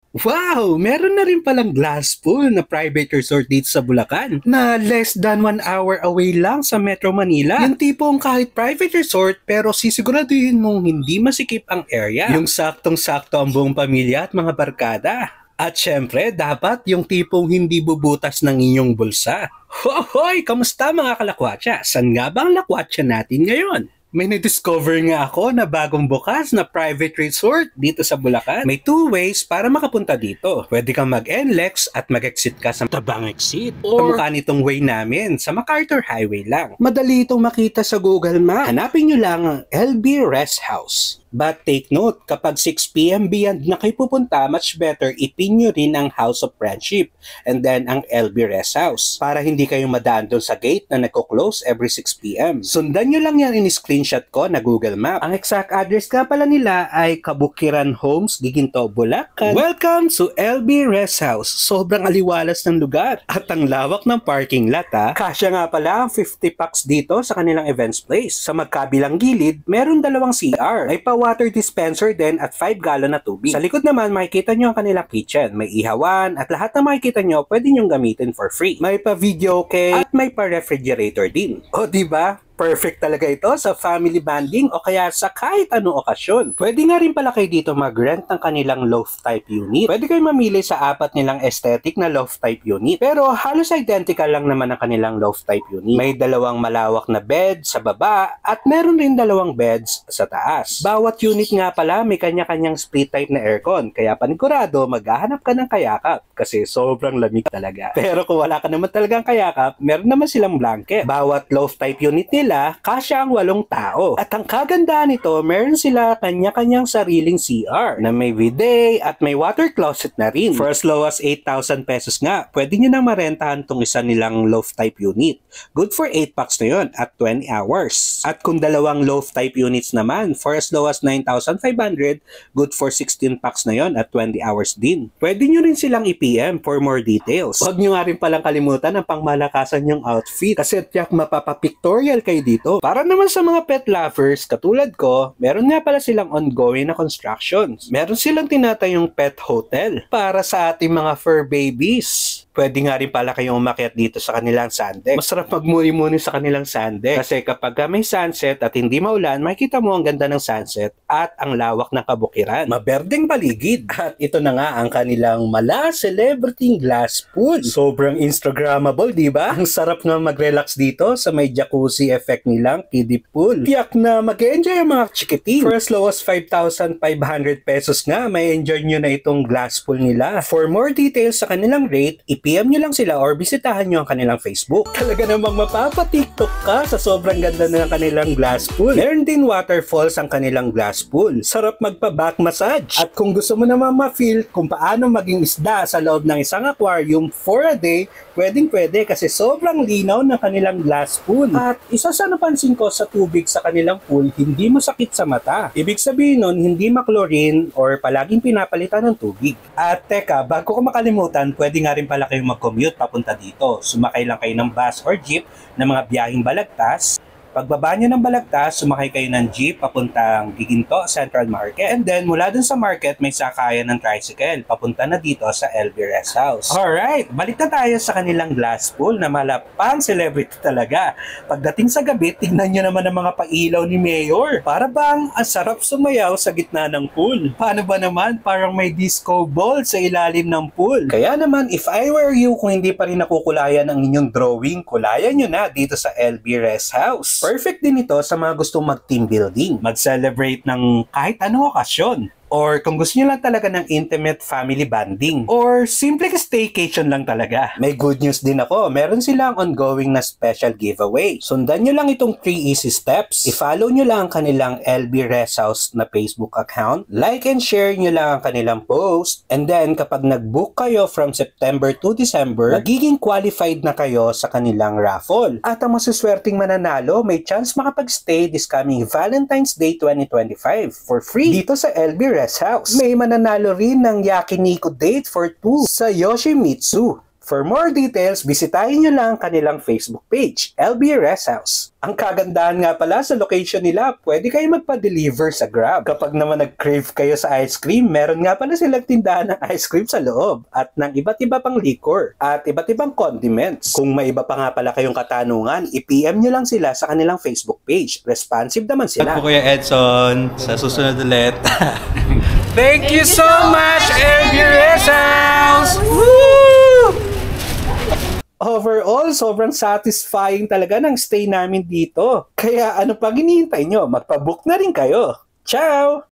Wow! Meron na rin palang glass pool na private resort dito sa Bulacan na less than 1 hour away lang sa Metro Manila. Yung tipong kahit private resort pero sisiguraduhin mong hindi masikip ang area. Yung saktong-sakto ang buong pamilya at mga barkada. At syempre, dapat yung tipong hindi bubutas ng inyong bulsa. Hoy! Kamusta mga kalakwatsa? San nga ba ang lakwatsa natin ngayon? May na-discover nga ako na bagong bukas na private resort dito sa Bulacan. May 2 ways para makapunta dito. Pwede kang mag-NLEX at mag-exit ka sa Tabang Exit. Or sa mukha nitong way namin, sa MacArthur Highway lang. Madali itong makita sa Google Maps. Hanapin nyo lang ang LB Rest House. But take note, kapag 6 p.m. beyond na kayo pupunta, much better ipin nyo rin ang House of Friendship and then ang LB Rest House para hindi kayo madaan doon sa gate na nagko-close every 6 p.m. Sundan nyo lang yan in-screenshot ko na Google Map. Ang exact address nga pala nila ay Kabukiran Homes, Giginto, Bulacan. Welcome to LB Rest House. Sobrang aliwalas ng lugar at ang lawak ng parking lot ha. Kasya nga pala ang 50 packs dito sa kanilang events place. Sa magkabilang gilid, meron 2 CR. May water dispenser din at 5 gallon na tubig. Sa likod naman, makikita nyo ang kanilang kitchen. May ihawan at lahat na makikita nyo, pwede nyo gamitin for free. May pa-video okay at may pa-refrigerator din. O diba? Perfect talaga ito sa family bonding o kaya sa kahit anong okasyon. Pwede nga rin pala kayo dito mag-rent ng kanilang loft type unit. Pwede kayo mamili sa 4 nilang aesthetic na loft type unit. Pero halos identical lang naman ang kanilang loft type unit. May 2 malawak na bed sa baba at meron rin 2 beds sa taas. Bawat unit nga pala may kanya-kanyang split type na aircon. Kaya panigurado maghahanap ka ng kayakap kasi sobrang lamig talaga. Pero kung wala ka naman talagang kayakap, meron naman silang blanket. Bawat loft type unit nila kasya ang 8 tao. At ang kagandahan nito, meron sila kanya-kanyang sariling CR na may bidet at may water closet na rin. For as low as 8,000 pesos nga, pwede nyo nang marentahan tong isa nilang loft type unit. Good for 8 packs na yun at 20 hours. At kung 2 loft type units naman, for as low as 9,500, good for 16 packs na yun at 20 hours din. Pwede nyo rin silang i-PM for more details. Huwag nyo nga rin palang kalimutan ang pangmalakasan yung outfit kasi tiyak mapapapictorial kayo dito. Para naman sa mga pet lovers, katulad ko, meron nga pala silang ongoing na constructions. Meron silang tinatayong pet hotel para sa ating mga fur babies. Pwede nga rin pala kayong umakyat dito sa kanilang sundeck. Masarap magmuni-muni sa kanilang sundeck. Kasi kapag may sunset at hindi maulan, makikita mo ang ganda ng sunset at ang lawak ng kabukiran. Maberdeng paligid. At ito na nga ang kanilang Mala Celebrity Glass Pool. Sobrang Instagrammable, di ba? Ang sarap nga mag-relax dito sa may jacuzzi effect nilang kiddie pool. Tiyak na mag-enjoy ang mga chikiting. For as low as 5,500 pesos nga, may enjoy nyo na itong glass pool nila. For more details sa kanilang rate, PM nyo lang sila or bisitahan nyo ang kanilang Facebook. Talaga namang mapapa-TikTok ka sa sobrang ganda ng kanilang glass pool. Meron din waterfalls ang kanilang glass pool. Sarap magpa-back massage. At kung gusto mo naman ma-feel kung paano maging isda sa loob ng isang aquarium for a day, pwedeng-pwede kasi sobrang linaw ng kanilang glass pool. At isa sa napansin ko sa tubig sa kanilang pool, hindi masakit sa mata. Ibig sabihin nun, hindi maklorin or palaging pinapalitan ng tubig. At teka, bago ko makalimutan, pwede nga rin pala kayong mag-commute papunta dito. Sumakay lang kayo ng bus or jeep na mga biyaheng balagtas. Pagbaba nyo ng Balagtas, sumakay kayo ng jeep papuntang Giginto Central Market. And then mula dun sa market, may sakayan ng tricycle papunta na dito sa LB Rest House. Alright, balik na tayo sa kanilang glass pool na malapang celebrity talaga. Pagdating sa gabi, tignan nyo naman ang mga pailaw ni Mayor. Para bang ang sarap sumayaw sa gitna ng pool. Paano ba naman? Parang may disco ball sa ilalim ng pool. Kaya naman, if I were you, kung hindi pa rin nakukulayan ang inyong drawing, kulayan nyo na dito sa LB Rest House. Perfect din ito sa mga gustong mag-team building, mag-celebrate ng kahit anong okasyon. Or kung gusto nyo lang talaga ng intimate family bonding. Or simple staycation lang talaga. May good news din ako. Meron silang ongoing na special giveaway. Sundan nyo lang itong 3 easy steps. I-follow nyo lang ang kanilang LB Rest House na Facebook account. Like and share nyo lang ang kanilang post. And then kapag nag-book kayo from September to December, magiging qualified na kayo sa kanilang raffle. At ang masuswerteng mananalo, may chance makapag-stay this coming Valentine's Day 2025 for free dito sa LB Rest House. May mananalo rin ng Yakiniku date for 2 sa Yoshimitsu. For more details, bisitahin nyo lang kanilang Facebook page, LB Rest House. Ang kagandahan nga pala sa location nila, pwede kayo magpa-deliver sa Grab. Kapag naman nag-crave kayo sa ice cream, meron nga pala silang tindahan ng ice cream sa loob at ng iba't iba pang liquor at iba't ibang condiments. Kung may iba pa nga pala kayong katanungan, i-PM nyo lang sila sa kanilang Facebook page. Responsive naman sila. At po Kuya Edson, sa susunod ulit. Thank you so much, LB Rest House! Woo! Overall, sobrang satisfying talaga ng stay namin dito. Kaya ano pang hinihintay nyo? Magpa-book na rin kayo. Ciao!